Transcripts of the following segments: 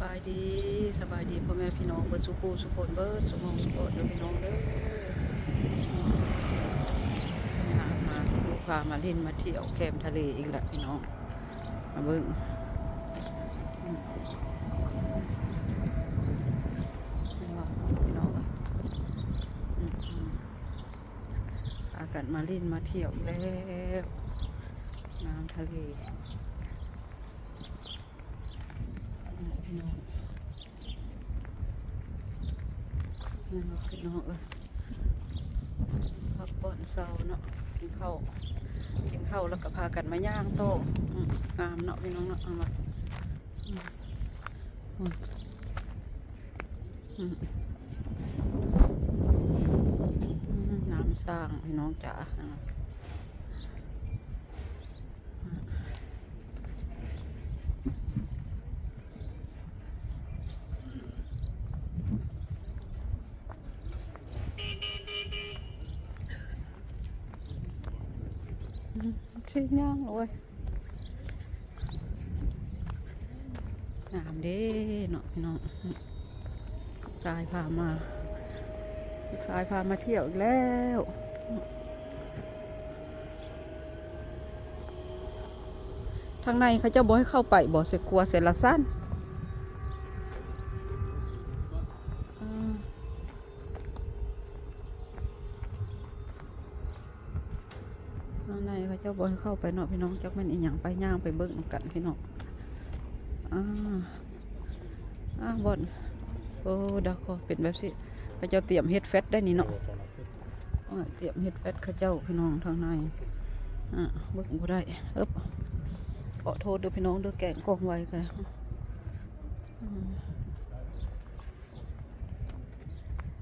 บายดีสบายดีพ่อแม่พี่น้องเบิร์สุกูสุคนเบิร์ดสุมองสุโขเด้อพี่น้องเด้อมาลูกพามาเล่นมาเที่ยวแคมป์ทะเลอีกแล้วพี่น้องมาเบิ่งพี่น้องพากันมาเล่นมาเที่ยวอีกแล้วน้ำทะเลพี่น้องพี่น้องพักผ่อนเช้าเนาะกินข้าวแล้วก็พากันมาย่างโต๊ะงามเนาะพี่น้องเนาะเอามาน้ำสร้างพี่น้องจ๋าชิ้นย่างเลยงามเด้เนาะพี่น้องชายพามาเที่ยวอีกแล้วทางในเขาจะบอกให้เข้าไปบอกเสกลัวเสละสั้นทางในเขาจะบอกให้เข้าไปเนาะพี่น้องจักมันอีหยังไปย่างไปเบิ่งกันพี่น้องบอนโอ้ดอกเป็นแบบสิเขาเจ้าเตรียมเฮ็ดแฟตได้นี่เนาะเตรียมเฮ็ดแฟตเขาเจ้าพี่น้องทางในเบิ่งบ่ได้ขอโทษด้วยพี่น้องด้วยแกงกองไว้กัน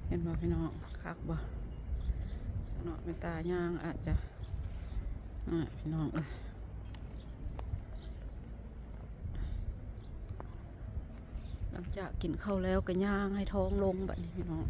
เห็นบ่พี่น้องคักบ่เนาะเป็นตาย่างอาจจะพี่น้องหลังจากกินข้าวแล้วก็ย่างให้ท้องลงแบบนี้พี่น้อง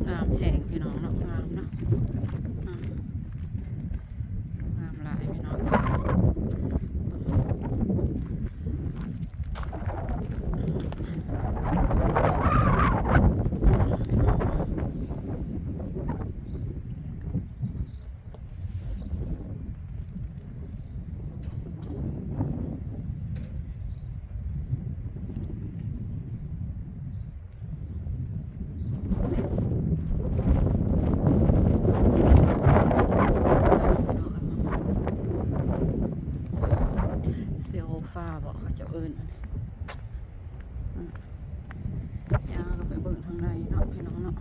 งามแหงพี่น้องเนาะงามเนาะงามหลายพี่น้องเซลฟ้าบอกเขาจะเอิญยาก็ไปเบิ่งทางในเนาะพี่น้องเนาะ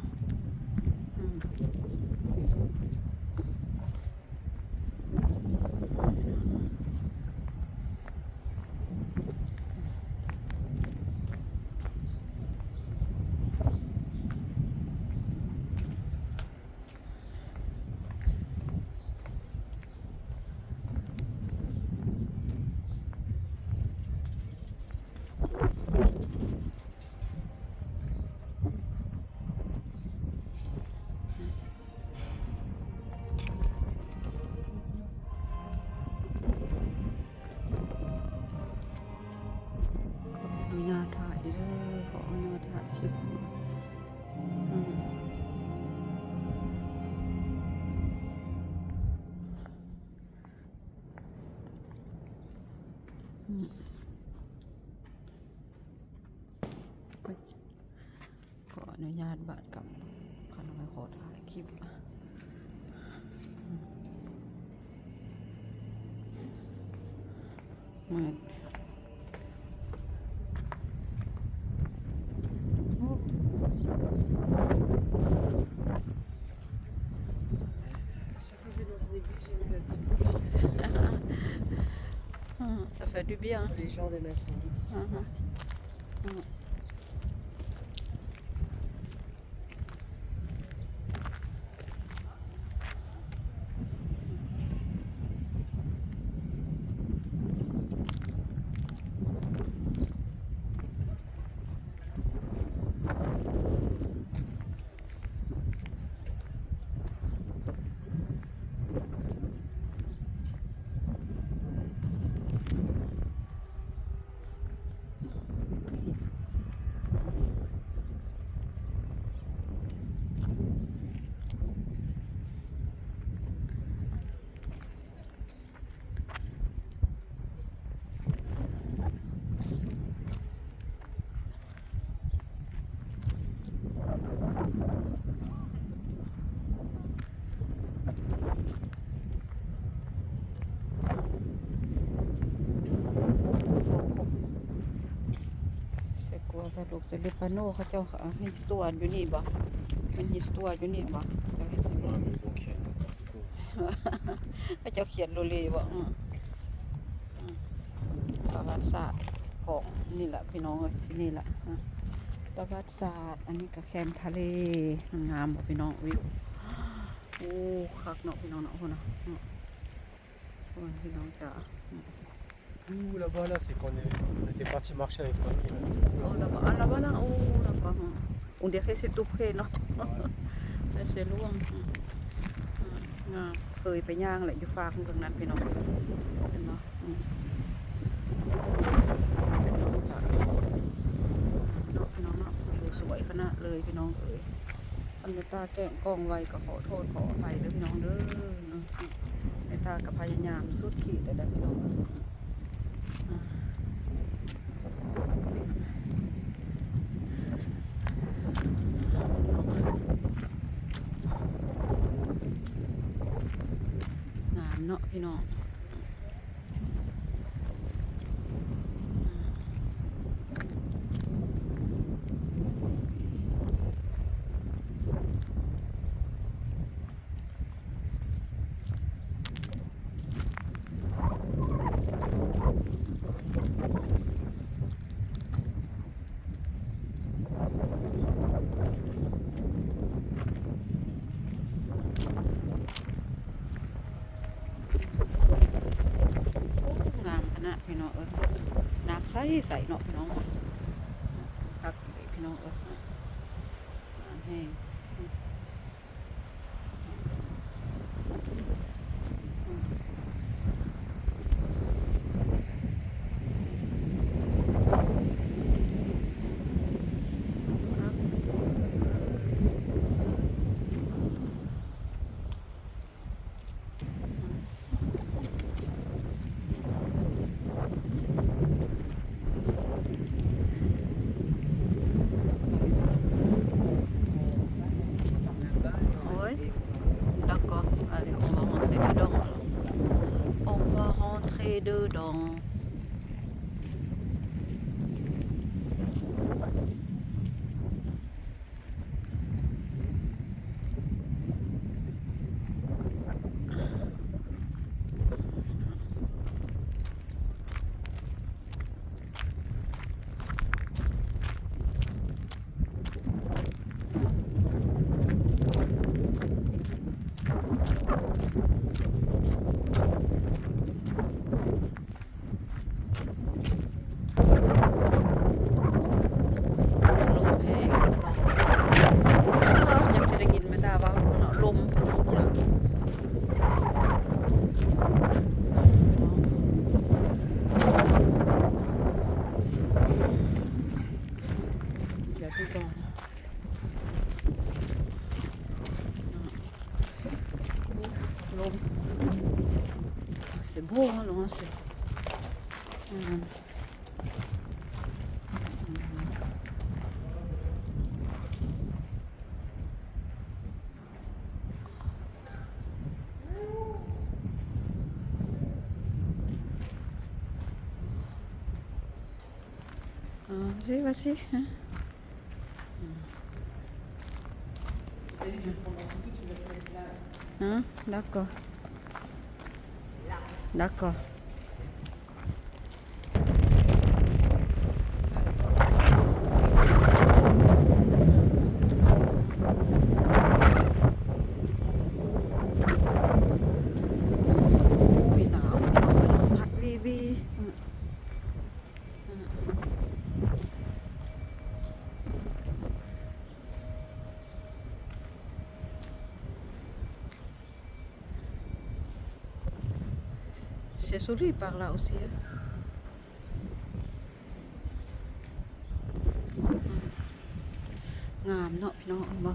ขออนุญาตบาดกับขนมขอถ่ายคลิปมา Chaque fois que je vais dans une église, j'ai mis la petite cloche. Ça fait du bien. Les gens de ma famille qui sont partis.สรุปเสร็จปาโน่เขาเจ้าฮิสตัวอยู่นี่บ่มันฮิสตัวอยู่นี่บ่เจ้าเห็นไหม Ouais, mais ils ont créé n'importe quoi. เขาเจ้าเขียนโรลีบ่ประวัติศาสตร์ของนี่แหละพี่น้องที่นี่แหละประวัติศาสตร์อันนี้ก็แคมป์ทะเลงามบ่พี่น้องวิวโอ้คักเนาะพี่น้องเนาะพุ่นน่ะพี่น้องจ๋า Tout là-bas, là, c'est on était parti marcher avec mamie. Là. โอ้แล้วบ่อันละบ่นะโอ้แล้วก็อุนเดียเคสิตุเพเนาะได้เสล่วงงามเคยไปย่างแหละอยู่ฟ้าข้างนั้นพี่น้องเห็นเนาะพี่น้องเนาะดูสวยขนาดเลยพี่น้องเอ๋ยอันเมตาแกล้งกล้องไว้ก็ขอโทษขออภัยเด้อพี่น้องเด้อเนาะเมตากับพยายามสุดขีดแต่พี่น้องงามเนาะพี่น้องพี่น้องน้ำใสใสเนาะพี่น้องครับพี่น้องน้ำแห้งD'accord, allez, on va rentrer dedans. On va rentrer dedans. C'est beau, hein, non, c'est... อืมVas-y, vas-y. Hein? D'accord. D'accord. Ui, nào, hạt vi vi. C'est joli par là aussi. Hein. Ngàm nọ, nó mà.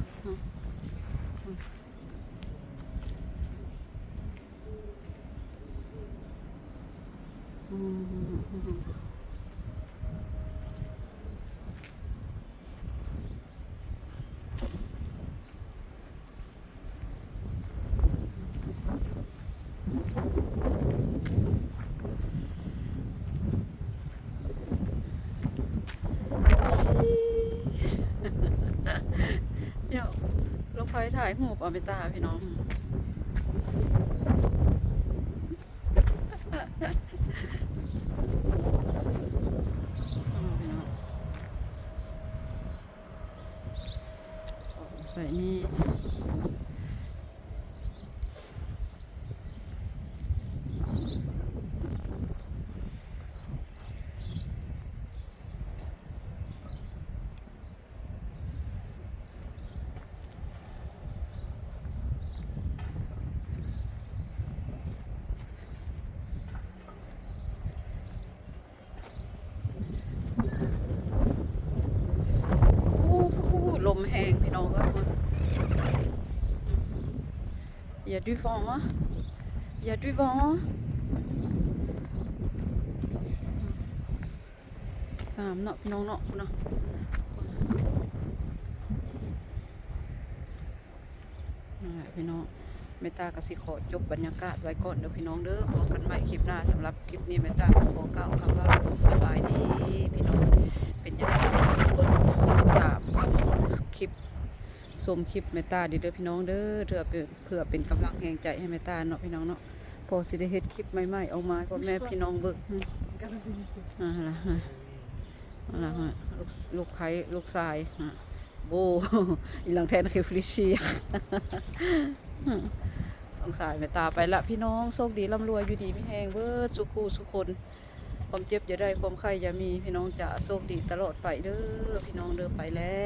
Nhậu, lúc phảiถ่ายรูปเอาไปตาพี่น้องใส่นี่ลมแห้งพี่น้องก็อย่าดูฟองอ่ะอย่าดูฟองตามเนาะพี่น้องเนาะเนาะพี่น้องเมตตาก็สิขอจบบรรยากาศไว้ก่อนเด้อพี่น้องเด้อพบกันใหม่คลิปหน้าสำหรับคลิปนี้เมตตาก็ขอกล่าวคำว่าสบายดีพี่น้องเป็นยังไงก็อย่าลืมกดติดตามคลิปชมคลิปเมตตาดีเด้อพี่น้องเด้อเพื่อเป็นกำลังแห่งใจให้เมตตาเนาะพี่น้องเนาะพอสิได้เฮ็ดคลิปใหม่ๆออกมาพ่อแม่พี่น้องเบิ่งล่ะลูกชายโบอีหลังแทนคือฟลิชีลูกชายเมตตาไปละพี่น้องโชคดีร่ำรวยอยู่ดีไม่แห้งเบิดสุขูสุคนความเจ็บอย่าได้ความไข้อย่ามีพี่น้องจะโชคดีตลอดไปเด้อพี่น้องเด้อไปแล้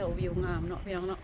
ววิวงามเนาะพี่น้องเนาะ